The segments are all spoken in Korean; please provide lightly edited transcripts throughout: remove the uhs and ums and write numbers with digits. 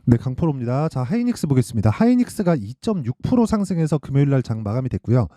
네, 강포로입니다. 자, 하이닉스 보겠습니다. 하이닉스가 2.6% 상승해서 금요일 날 장 마감이 됐고요.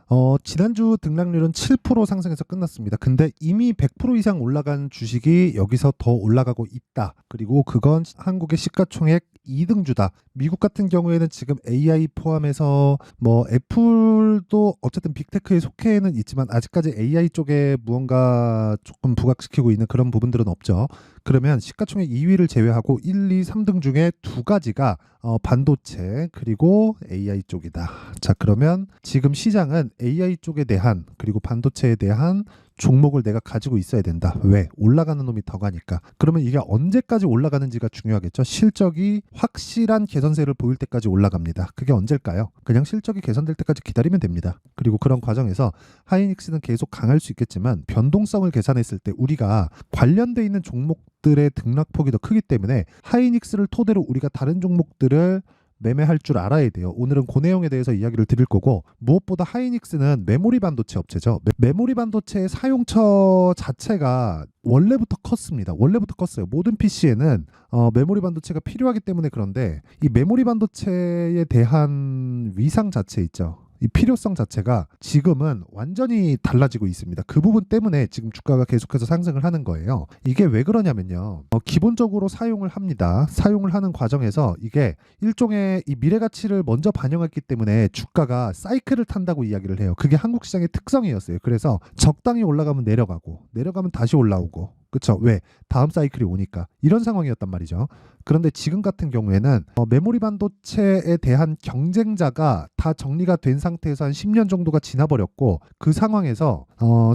지난주 등락률은 7% 상승해서 끝났습니다. 근데 이미 100% 이상 올라간 주식이 여기서 더 올라가고 있다. 그리고 그건 한국의 시가총액 2등주다. 미국 같은 경우에는 지금 AI 포함해서 뭐 애플도 어쨌든 빅테크에 속해는 있지만 아직까지 AI 쪽에 무언가 조금 부각시키고 있는 그런 부분들은 없죠. 그러면 시가총액 2위를 제외하고 1, 2, 3등 중에 두 가지가 반도체 그리고 AI 쪽이다. 자, 그러면 지금 시장은 AI 쪽에 대한 그리고 반도체에 대한 종목을 내가 가지고 있어야 된다. 왜? 올라가는 놈이 더 가니까. 그러면 이게 언제까지 올라가는지가 중요하겠죠. 실적이 확실한 개선세를 보일 때까지 올라갑니다. 그게 언제일까요? 그냥 실적이 개선될 때까지 기다리면 됩니다. 그리고 그런 과정에서 하이닉스는 계속 강할 수 있겠지만 변동성을 계산했을 때 우리가 관련돼 있는 종목들의 등락폭이 더 크기 때문에 하이닉스를 토대로 우리가 다른 종목들을 매매할 줄 알아야 돼요. 오늘은 그 내용에 대해서 이야기를 드릴 거고, 무엇보다 하이닉스는 메모리 반도체 업체죠. 메모리 반도체의 사용처 자체가 원래부터 컸습니다. 원래부터 컸어요. 모든 PC에는 메모리 반도체가 필요하기 때문에. 그런데 이 메모리 반도체에 대한 위상 자체 있죠. 이 필요성 자체가 지금은 완전히 달라지고 있습니다. 그 부분 때문에 지금 주가가 계속해서 상승을 하는 거예요. 이게 왜 그러냐면요. 기본적으로 사용을 합니다. 사용을 하는 과정에서 이게 일종의 이 미래 가치를 먼저 반영했기 때문에 주가가 사이클을 탄다고 이야기를 해요. 그게 한국 시장의 특성이었어요. 그래서 적당히 올라가면 내려가고 내려가면 다시 올라오고. 그렇죠? 왜? 다음 사이클이 오니까. 이런 상황이었단 말이죠. 그런데 지금 같은 경우에는 메모리 반도체에 대한 경쟁자가 다 정리가 된 상태에서 한 10년 정도가 지나버렸고, 그 상황에서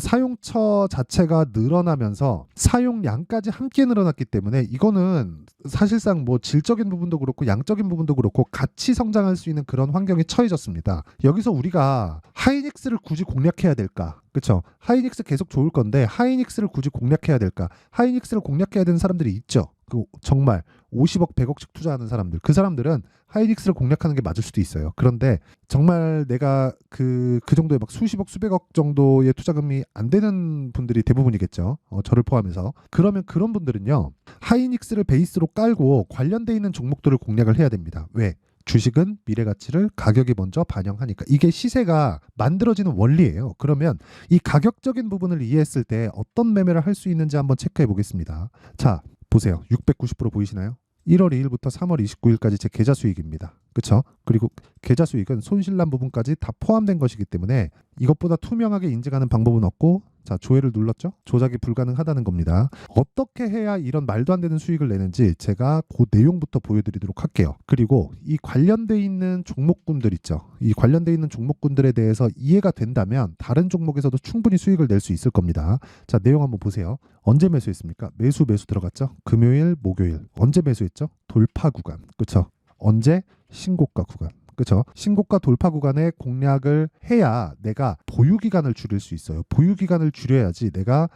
사용처 자체가 늘어나면서 사용량까지 함께 늘어났기 때문에 이거는 사실상 뭐 질적인 부분도 그렇고 양적인 부분도 그렇고 같이 성장할 수 있는 그런 환경에 처해졌습니다. 여기서 우리가 하이닉스를 굳이 공략해야 될까? 그렇죠? 하이닉스 계속 좋을 건데 하이닉스를 굳이 공략해야 될까? 하이닉스를 공략해야 되는 사람들이 있죠. 그 정말 50억, 100억씩 투자하는 사람들. 그 사람들은 하이닉스를 공략하는 게 맞을 수도 있어요. 그런데 정말 내가 그 정도의 막 수십억, 수백억 정도의 투자금이 안 되는 분들이 대부분이겠죠. 저를 포함해서. 그러면 그런 분들은요. 하이닉스를 베이스로 깔고 관련돼 있는 종목들을 공략을 해야 됩니다. 왜? 주식은 미래 가치를 가격이 먼저 반영하니까. 이게 시세가 만들어지는 원리예요. 그러면 이 가격적인 부분을 이해했을 때 어떤 매매를 할 수 있는지 한번 체크해 보겠습니다. 자, 보세요. 690% 보이시나요? 1월 2일부터 3월 29일까지 제 계좌 수익입니다. 그렇죠? 그리고 계좌 수익은 손실난 부분까지 다 포함된 것이기 때문에 이것보다 투명하게 인증하는 방법은 없고, 자, 조회를 눌렀죠? 조작이 불가능하다는 겁니다. 어떻게 해야 이런 말도 안 되는 수익을 내는지 제가 그 내용부터 보여드리도록 할게요. 그리고 이 관련돼 있는 종목군들 있죠? 이 관련돼 있는 종목군들에 대해서 이해가 된다면 다른 종목에서도 충분히 수익을 낼 수 있을 겁니다. 자, 내용 한번 보세요. 언제 매수했습니까? 매수 들어갔죠? 금요일, 목요일. 언제 매수했죠? 돌파 구간. 그렇죠? 언제? 신고가 구간. 그렇죠? 신고가 돌파 구간에 공략을 해야 내가 보유 기간을 줄일 수 있어요. 보유 기간을 줄여야지 내가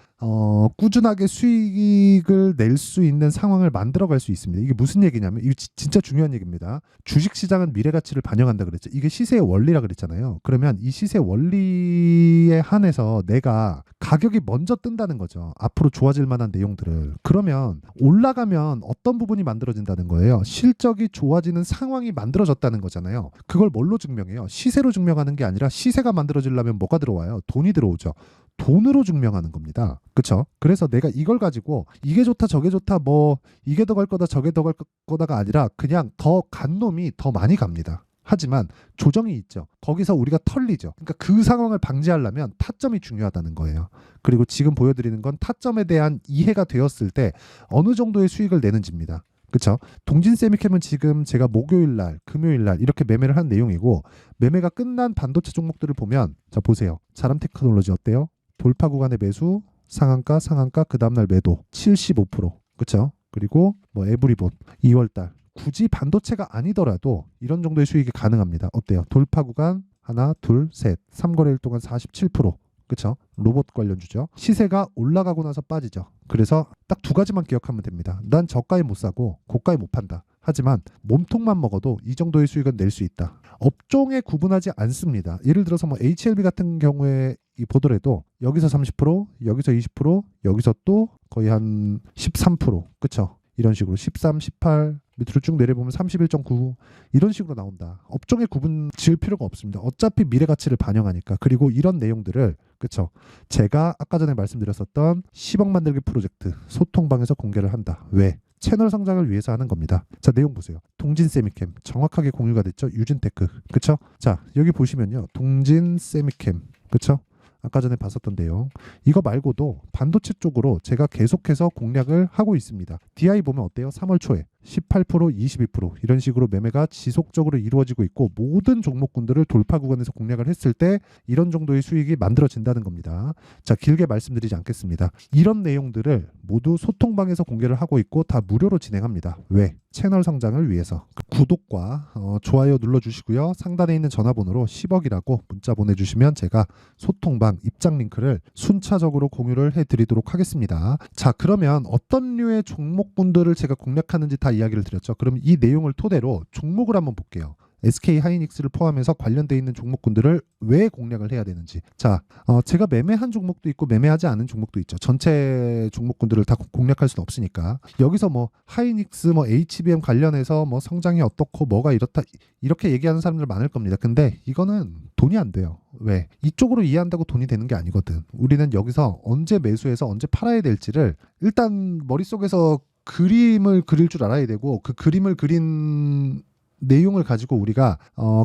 꾸준하게 수익을 낼 수 있는 상황을 만들어 갈 수 있습니다. 이게 무슨 얘기냐면, 이거 진짜 중요한 얘기입니다. 주식 시장은 미래 가치를 반영한다 그랬죠. 이게 시세의 원리라 그랬잖아요. 그러면 이 시세 원리에 한해서 내가 가격이 먼저 뜬다는 거죠. 앞으로 좋아질 만한 내용들을. 그러면 올라가면 어떤 부분이 만들어진다는 거예요? 실적이 좋아지는 상황이 만들어졌다는 거잖아요. 그걸 뭘로 증명해요? 시세로 증명하는 게 아니라, 시세가 만들어지려면 뭐가 들어와요? 돈이 들어오죠. 돈으로 증명하는 겁니다. 그렇죠? 그래서 내가 이걸 가지고 이게 좋다 저게 좋다 뭐 이게 더 갈 거다 저게 더 갈 거다가 아니라 그냥 더 간 놈이 더 많이 갑니다. 하지만 조정이 있죠. 거기서 우리가 털리죠. 그러니까 그 상황을 방지하려면 타점이 중요하다는 거예요. 그리고 지금 보여드리는 건 타점에 대한 이해가 되었을 때 어느 정도의 수익을 내는지입니다. 그렇죠? 동진 세미캠은 지금 제가 목요일 날, 금요일 날 이렇게 매매를 한 내용이고, 매매가 끝난 반도체 종목들을 보면, 자 보세요. 자람 테크놀로지 어때요? 돌파 구간의 매수, 상한가, 그 다음날 매도 75%. 그렇죠? 그리고 뭐 에브리본 2월 달. 굳이 반도체가 아니더라도 이런 정도의 수익이 가능합니다. 어때요? 돌파 구간 하나, 둘, 셋. 3거래일 동안 47%. 그렇죠? 로봇 관련주죠. 시세가 올라가고 나서 빠지죠. 그래서 딱 두 가지만 기억하면 됩니다. 난 저가에 못 사고 고가에 못 판다. 하지만 몸통만 먹어도 이 정도의 수익은 낼 수 있다. 업종에 구분하지 않습니다. 예를 들어서 뭐 HLB 같은 경우에 보더라도 여기서 30%, 여기서 20%, 여기서 또 거의 한 13%. 그렇죠? 이런 식으로 13, 18, 밑으로 쭉 내려보면 31.9 이런 식으로 나온다. 업종의 구분 지을 필요가 없습니다. 어차피 미래 가치를 반영하니까. 그리고 이런 내용들을 그쵸? 제가 아까 전에 말씀드렸었던 10억 만들기 프로젝트 소통방에서 공개를 한다. 왜? 채널 성장을 위해서 하는 겁니다. 자, 내용 보세요. 동진 세미캠 정확하게 공유가 됐죠. 유진테크 그쵸? 자, 여기 보시면요. 동진 세미캠 그쵸? 아까 전에 봤었던 내용. 이거 말고도 반도체 쪽으로 제가 계속해서 공략을 하고 있습니다. DI 보면 어때요? 3월 초에 18%, 22% 이런 식으로 매매가 지속적으로 이루어지고 있고 모든 종목군들을 돌파 구간에서 공략을 했을 때 이런 정도의 수익이 만들어진다는 겁니다. 자, 길게 말씀드리지 않겠습니다. 이런 내용들을 모두 소통방에서 공개를 하고 있고 다 무료로 진행합니다. 왜? 채널 성장을 위해서. 구독과 좋아요 눌러주시고요. 상단에 있는 전화번호로 10억이라고 문자 보내주시면 제가 소통방 입장 링크를 순차적으로 공유를 해드리도록 하겠습니다. 자, 그러면 어떤 류의 종목군들을 제가 공략하는지 다 이야기를 드렸죠. 그럼 이 내용을 토대로 종목을 한번 볼게요. SK 하이닉스를 포함해서 관련되어 있는 종목군들을 왜 공략을 해야 되는지. 자, 제가 매매한 종목도 있고 매매하지 않은 종목도 있죠. 전체 종목군들을 다 공략할 수는 없으니까. 여기서 뭐 하이닉스, 뭐 HBM 관련해서 뭐 성장이 어떻고 뭐가 이렇다 이렇게 얘기하는 사람들 많을 겁니다. 근데 이거는 돈이 안 돼요. 왜? 이쪽으로 이해한다고 돈이 되는 게 아니거든. 우리는 여기서 언제 매수해서 언제 팔아야 될지를 일단 머릿속에서 그림을 그릴 줄 알아야 되고 그 그림을 그린 내용을 가지고 우리가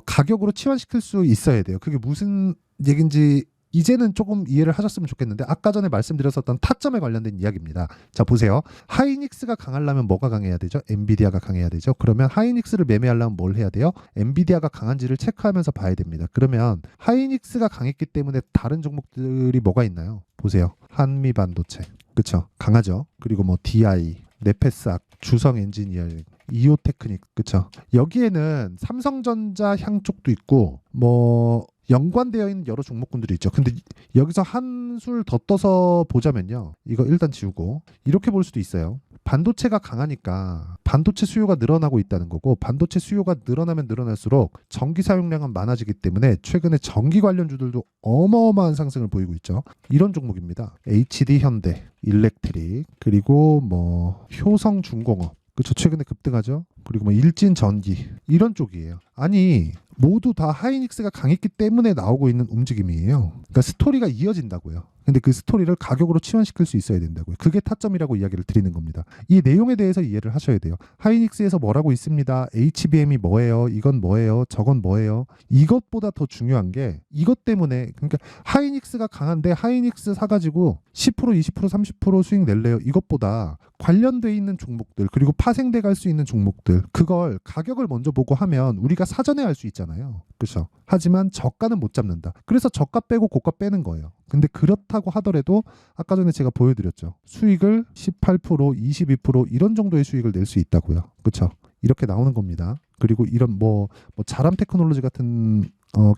가격으로 치환시킬 수 있어야 돼요. 그게 무슨 얘기인지 이제는 조금 이해를 하셨으면 좋겠는데 아까 전에 말씀드렸었던 타점에 관련된 이야기입니다. 자, 보세요. 하이닉스가 강하려면 뭐가 강해야 되죠? 엔비디아가 강해야 되죠. 그러면 하이닉스를 매매하려면 뭘 해야 돼요? 엔비디아가 강한지를 체크하면서 봐야 됩니다. 그러면 하이닉스가 강했기 때문에 다른 종목들이 뭐가 있나요? 보세요. 한미반도체. 그쵸? 강하죠. 그리고 뭐 DI, 네페스악, 주성 엔지니어링, 이오테크닉 그쵸? 여기에는 삼성전자 향 쪽도 있고 뭐 연관되어 있는 여러 종목군들이 있죠. 근데 여기서 한술 더 떠서 보자면요. 이거 일단 지우고 이렇게 볼 수도 있어요. 반도체가 강하니까 반도체 수요가 늘어나고 있다는 거고 반도체 수요가 늘어나면 늘어날수록 전기 사용량은 많아지기 때문에 최근에 전기 관련주들도 어마어마한 상승을 보이고 있죠. 이런 종목입니다. HD 현대, 일렉트릭 그리고 뭐 효성중공업 그쵸 최근에 급등하죠. 그리고 뭐 일진전기 이런 쪽이에요. 아니 모두 다 하이닉스가 강했기 때문에 나오고 있는 움직임이에요. 그러니까 스토리가 이어진다고요. 근데 그 스토리를 가격으로 치환시킬 수 있어야 된다고요. 그게 타점이라고 이야기를 드리는 겁니다. 이 내용에 대해서 이해를 하셔야 돼요. 하이닉스에서 뭐라고 있습니다. HBM이 뭐예요? 이건 뭐예요? 저건 뭐예요? 이것보다 더 중요한 게 이것 때문에 그러니까 하이닉스가 강한데 하이닉스 사가지고 10%, 20%, 30% 수익 낼래요. 이것보다 관련돼 있는 종목들 그리고 파생돼 갈 수 있는 종목들 그걸 가격을 먼저 보고 하면 우리가 사전에 알 수 있잖아요. 그렇죠? 하지만 저가는 못 잡는다. 그래서 저가 빼고 고가 빼는 거예요. 근데 그렇다고 하더라도 아까 전에 제가 보여드렸죠. 수익을 18%, 22% 이런 정도의 수익을 낼 수 있다고요. 그렇죠? 이렇게 나오는 겁니다. 그리고 이런 뭐 자람 테크놀로지 같은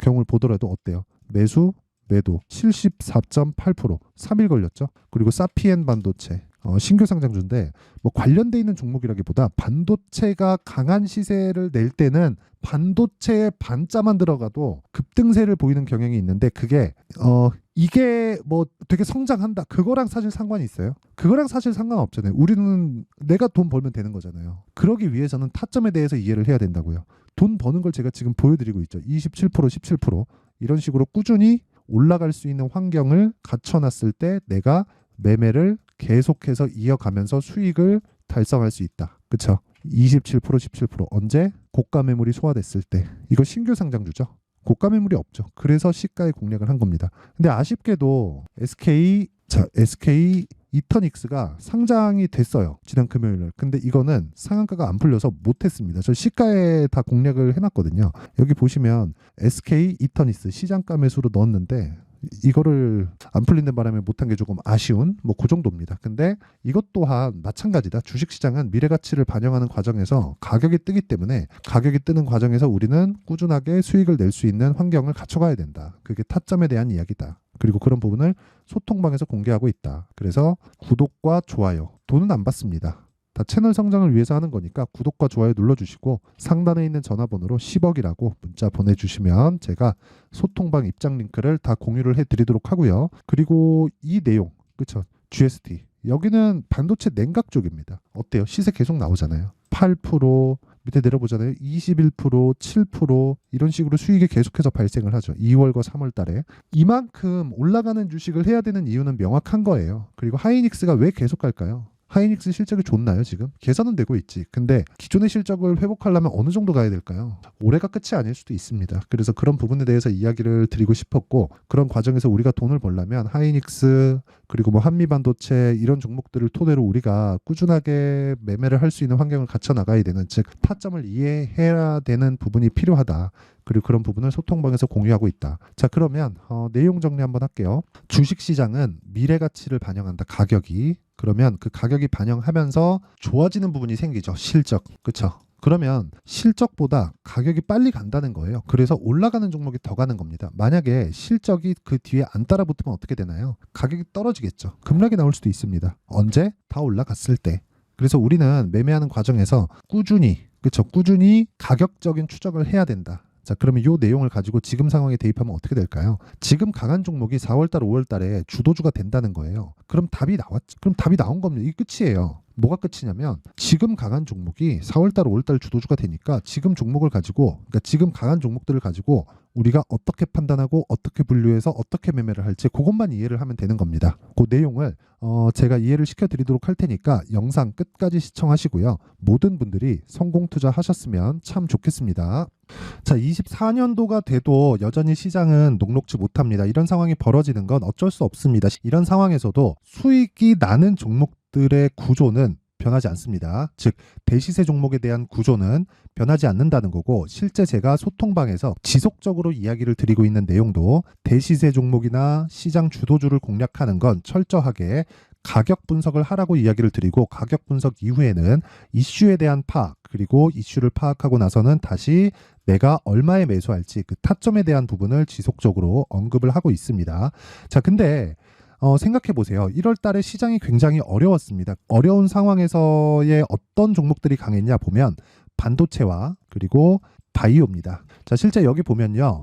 경우를 보더라도 어때요? 매수, 매도 74.8% 3일 걸렸죠. 그리고 사피엔 반도체 신규 상장주인데 뭐 관련돼 있는 종목이라기보다 반도체가 강한 시세를 낼 때는 반도체에 반자만 들어가도 급등세를 보이는 경향이 있는데 그게 이게 뭐 되게 성장한다 그거랑 사실 상관이 있어요? 그거랑 사실 상관없잖아요. 우리는 내가 돈 벌면 되는 거잖아요. 그러기 위해서는 타점에 대해서 이해를 해야 된다고요. 돈 버는 걸 제가 지금 보여드리고 있죠. 27%, 17% 이런 식으로 꾸준히 올라갈 수 있는 환경을 갖춰놨을 때 내가 매매를 계속해서 이어가면서 수익을 달성할 수 있다. 그쵸? 27%, 17% 언제? 고가 매물이 소화됐을 때. 이거 신규 상장주죠. 고가 매물이 없죠. 그래서 시가에 공략을 한 겁니다. 근데 아쉽게도 SK 이터닉스가 상장이 됐어요. 지난 금요일날. 근데 이거는 상한가가 안 풀려서 못했습니다. 저 시가에 다 공략을 해놨거든요. 여기 보시면 SK 이터닉스 시장가 매수로 넣었는데 이거를 안 풀리는 바람에 못한 게 조금 아쉬운 뭐 그 정도입니다. 근데 이것 또한 마찬가지다. 주식시장은 미래가치를 반영하는 과정에서 가격이 뜨기 때문에 가격이 뜨는 과정에서 우리는 꾸준하게 수익을 낼 수 있는 환경을 갖춰가야 된다. 그게 타점에 대한 이야기다. 그리고 그런 부분을 소통방에서 공개하고 있다. 그래서 구독과 좋아요 돈은 안 받습니다. 다 채널 성장을 위해서 하는 거니까 구독과 좋아요 눌러주시고 상단에 있는 전화번호로 10억이라고 문자 보내주시면 제가 소통방 입장 링크를 다 공유를 해드리도록 하고요. 그리고 이 내용 그쵸? GST 여기는 반도체 냉각 쪽입니다. 어때요? 시세 계속 나오잖아요. 18%, 밑에 내려보잖아요. 21%, 7% 이런 식으로 수익이 계속해서 발생을 하죠. 2월과 3월 달에. 이만큼 올라가는 주식을 해야 되는 이유는 명확한 거예요. 그리고 하이닉스가 왜 계속 갈까요? 하이닉스 실적이 좋나요 지금? 개선은 되고 있지. 근데 기존의 실적을 회복하려면 어느 정도 가야 될까요? 올해가 끝이 아닐 수도 있습니다. 그래서 그런 부분에 대해서 이야기를 드리고 싶었고, 그런 과정에서 우리가 돈을 벌려면 하이닉스 그리고 뭐 한미반도체 이런 종목들을 토대로 우리가 꾸준하게 매매를 할 수 있는 환경을 갖춰 나가야 되는, 즉 타점을 이해해야 되는 부분이 필요하다. 그리고 그런 부분을 소통방에서 공유하고 있다. 자, 그러면 내용 정리 한번 할게요. 주식시장은 미래 가치를 반영한다. 가격이. 그러면 그 가격이 반영하면서 좋아지는 부분이 생기죠. 실적. 그렇죠? 그러면 실적보다 가격이 빨리 간다는 거예요. 그래서 올라가는 종목이 더 가는 겁니다. 만약에 실적이 그 뒤에 안 따라붙으면 어떻게 되나요? 가격이 떨어지겠죠. 급락이 나올 수도 있습니다. 언제? 다 올라갔을 때. 그래서 우리는 매매하는 과정에서 꾸준히, 그렇죠? 꾸준히 가격적인 추적을 해야 된다. 자, 그러면 이 내용을 가지고 지금 상황에 대입하면 어떻게 될까요? 지금 강한 종목이 4월달, 5월달에 주도주가 된다는 거예요. 그럼 답이 나왔죠. 그럼 답이 나온 겁니다. 이게 끝이에요. 뭐가 끝이냐면 지금 강한 종목이 4월달, 5월달 주도주가 되니까 지금 종목을 가지고, 그러니까 지금 강한 종목들을 가지고 우리가 어떻게 판단하고 어떻게 분류해서 어떻게 매매를 할지 그것만 이해를 하면 되는 겁니다. 그 내용을 제가 이해를 시켜드리도록 할 테니까 영상 끝까지 시청하시고요. 모든 분들이 성공 투자하셨으면 참 좋겠습니다. 자, 24년도가 돼도 여전히 시장은 녹록지 못합니다. 이런 상황이 벌어지는 건 어쩔 수 없습니다. 이런 상황에서도 수익이 나는 종목들의 구조는 변하지 않습니다. 즉 대시세 종목에 대한 구조는 변하지 않는다는 거고, 실제 제가 소통방에서 지속적으로 이야기를 드리고 있는 내용도 대시세 종목이나 시장 주도주를 공략하는 건 철저하게 가격 분석을 하라고 이야기를 드리고, 가격 분석 이후에는 이슈에 대한 파악, 그리고 이슈를 파악하고 나서는 다시 내가 얼마에 매수할지 그 타점에 대한 부분을 지속적으로 언급을 하고 있습니다. 자, 근데 생각해 보세요. 1월 달에 시장이 굉장히 어려웠습니다. 어려운 상황에서의 어떤 종목들이 강했냐 보면 반도체와 그리고 바이오입니다. 자, 실제 여기 보면요.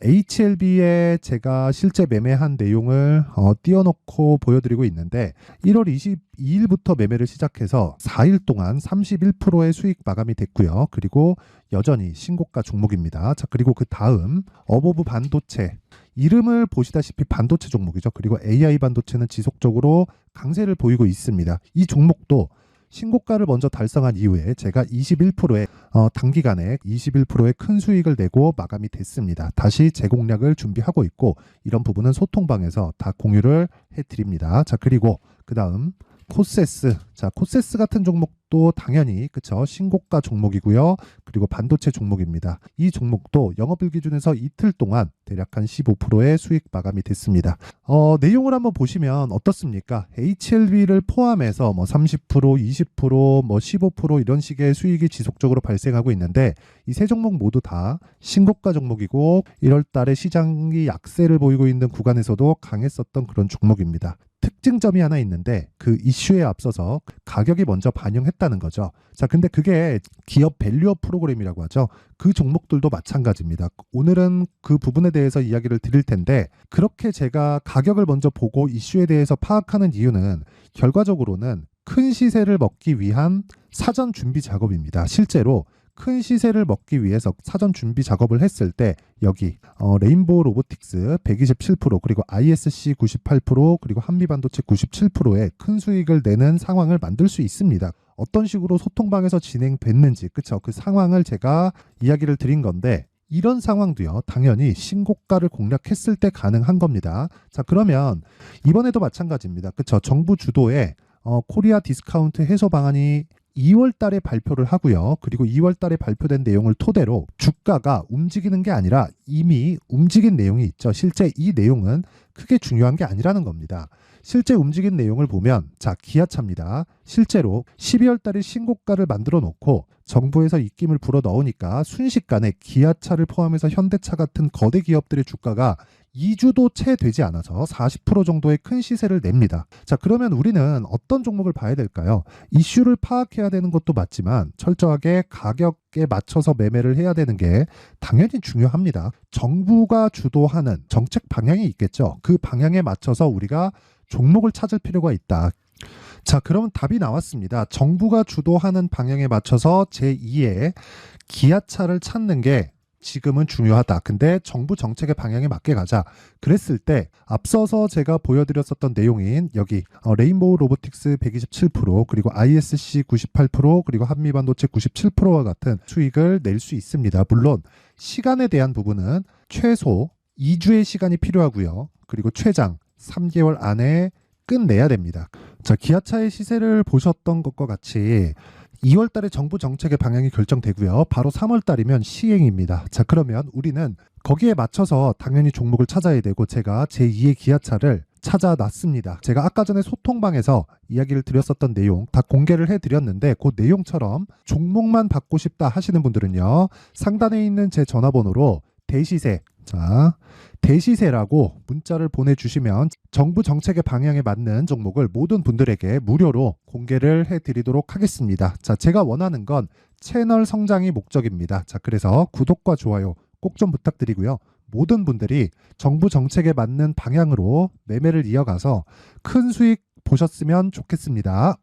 HLB에 제가 실제 매매한 내용을 띄워놓고 보여드리고 있는데 1월 22일부터 매매를 시작해서 4일 동안 31%의 수익 마감이 됐고요. 그리고 여전히 신고가 종목입니다. 자, 그리고 그 다음 어보브 반도체, 이름을 보시다시피 반도체 종목이죠. 그리고 AI 반도체는 지속적으로 강세를 보이고 있습니다. 이 종목도 신고가를 먼저 달성한 이후에 제가 21%의 단기간에 21%의 큰 수익을 내고 마감이 됐습니다. 다시 재공략을 준비하고 있고, 이런 부분은 소통방에서 다 공유를 해드립니다. 자, 그리고 그 다음 코세스. 자, 코세스 같은 종목도 당연히 그쵸, 신고가 종목이고요. 그리고 반도체 종목입니다. 이 종목도 영업일 기준에서 이틀 동안 대략 한 15%의 수익 마감이 됐습니다. 내용을 한번 보시면 어떻습니까? HLB를 포함해서 뭐 30%, 20%, 뭐 15% 이런 식의 수익이 지속적으로 발생하고 있는데, 이 세 종목 모두 다 신고가 종목이고 1월 달에 시장이 약세를 보이고 있는 구간에서도 강했었던 그런 종목입니다. 특징점이 하나 있는데 그 이슈에 앞서서 가격이 먼저 반영했다는 거죠. 자, 근데 그게 기업 밸류업 프로그램이라고 하죠. 그 종목들도 마찬가지입니다. 오늘은 그 부분에 대해서 이야기를 드릴 텐데, 그렇게 제가 가격을 먼저 보고 이슈에 대해서 파악하는 이유는 결과적으로는 큰 시세를 먹기 위한 사전 준비 작업입니다. 실제로 큰 시세를 먹기 위해서 사전 준비 작업을 했을 때 여기 레인보우 로보틱스 127%, 그리고 ISC 98%, 그리고 한미반도체 97%의 큰 수익을 내는 상황을 만들 수 있습니다. 어떤 식으로 소통방에서 진행됐는지, 그쵸? 그 상황을 제가 이야기를 드린 건데, 이런 상황도요, 당연히 신고가를 공략했을 때 가능한 겁니다. 자, 그러면 이번에도 마찬가지입니다. 그쵸? 정부 주도의 코리아 디스카운트 해소 방안이 2월 달에 발표를 하고요. 그리고 2월 달에 발표된 내용을 토대로 주가가 움직이는 게 아니라 이미 움직인 내용이 있죠. 실제 이 내용은 크게 중요한 게 아니라는 겁니다. 실제 움직인 내용을 보면, 자, 기아차입니다. 실제로 12월 달에 신고가를 만들어 놓고 정부에서 입김을 불어 넣으니까 순식간에 기아차를 포함해서 현대차 같은 거대 기업들의 주가가 2주도 채 되지 않아서 40% 정도의 큰 시세를 냅니다. 자, 그러면 우리는 어떤 종목을 봐야 될까요? 이슈를 파악해야 되는 것도 맞지만 철저하게 가격에 맞춰서 매매를 해야 되는 게 당연히 중요합니다. 정부가 주도하는 정책 방향이 있겠죠. 그 방향에 맞춰서 우리가 종목을 찾을 필요가 있다. 자, 그러면 답이 나왔습니다. 정부가 주도하는 방향에 맞춰서 제2의 기아차를 찾는 게 지금은 중요하다. 근데 정부 정책의 방향에 맞게 가자. 그랬을 때 앞서서 제가 보여드렸었던 내용인 여기 레인보우 로보틱스 127% 그리고 ISC 98% 그리고 한미반도체 97%와 같은 수익을 낼 수 있습니다. 물론 시간에 대한 부분은 최소 2주의 시간이 필요하고요. 그리고 최장 3개월 안에 끝내야 됩니다. 자, 기아차의 시세를 보셨던 것과 같이 2월 달에 정부 정책의 방향이 결정되고요. 바로 3월 달이면 시행입니다. 자, 그러면 우리는 거기에 맞춰서 당연히 종목을 찾아야 되고 제가 제2의 기아차를 찾아놨습니다. 제가 아까 전에 소통방에서 이야기를 드렸었던 내용 다 공개를 해드렸는데 그 내용처럼 종목만 받고 싶다 하시는 분들은요. 상단에 있는 제 전화번호로 대시세, 자, 대시세라고 문자를 보내주시면 정부 정책의 방향에 맞는 종목을 모든 분들에게 무료로 공개를 해드리도록 하겠습니다. 자, 제가 원하는 건 채널 성장이 목적입니다. 자, 그래서 구독과 좋아요 꼭 좀 부탁드리고요. 모든 분들이 정부 정책에 맞는 방향으로 매매를 이어가서 큰 수익 보셨으면 좋겠습니다.